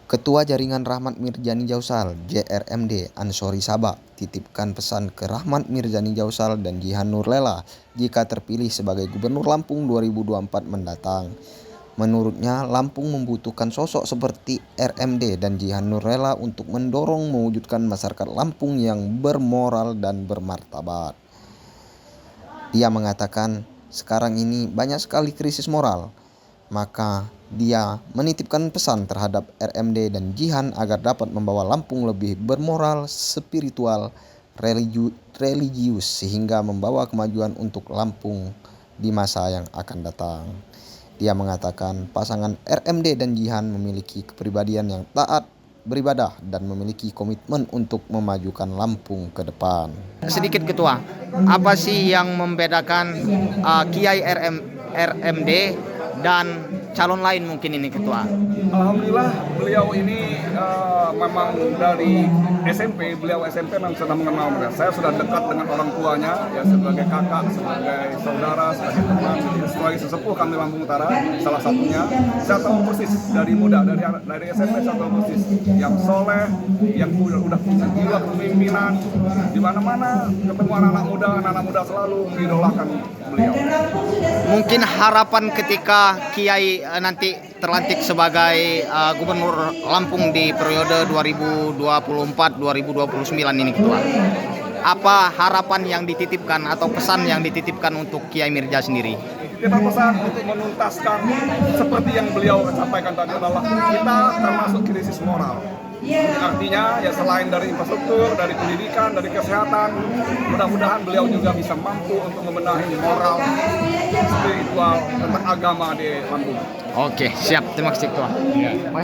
Ketua Jaringan Rahmat Mirzani Jausal (JRMD) Ansori Sabah titipkan pesan ke Rahmat Mirzani Jausal dan Jihan Nurlela jika terpilih sebagai Gubernur Lampung 2024 mendatang. Menurutnya, Lampung membutuhkan sosok seperti RMD dan Jihan Nurlela untuk mendorong mewujudkan masyarakat Lampung yang bermoral dan bermartabat. Dia mengatakan, sekarang ini banyak sekali krisis moral. Maka dia menitipkan pesan terhadap RMD dan Jihan agar dapat membawa Lampung lebih bermoral, spiritual, religius sehingga membawa kemajuan untuk Lampung di masa yang akan datang. Dia mengatakan pasangan RMD dan Jihan memiliki kepribadian yang taat beribadah dan memiliki komitmen untuk memajukan Lampung ke depan. Sedikit Ketua, apa sih yang membedakan Kiai RMD dan calon lain mungkin ini Ketua? Alhamdulillah beliau ini memang dari SMP, beliau SMP memang sudah mengenal mereka. Saya sudah dekat dengan orang tuanya, ya sebagai kakak, sebagai saudara, sebagai teman, sebagai sesepuh kami Lampung Utara. Salah satunya, saya tahu persis dari muda, dari SMP saya tahu persis yang soleh, yang udah punya jiwa kepemimpinan. Di mana-mana ketemu anak-anak muda selalu mengidolakan beliau. Mungkin harapan ketika Kiai nanti terlantik sebagai Gubernur Lampung di periode 2024-2029 ini Ketua. Apa harapan yang dititipkan atau pesan yang dititipkan untuk Kiai Mirza sendiri? Kita pesan untuk menuntaskan seperti yang beliau sampaikan tadi adalah kita termasuk krisis moral. Artinya ya selain dari infrastruktur, dari pendidikan, dari kesehatan, mudah-mudahan beliau juga bisa mampu untuk membenahi moral, spiritual, tentang agama di Lampung. Oke, siap. Terima kasih Ketua.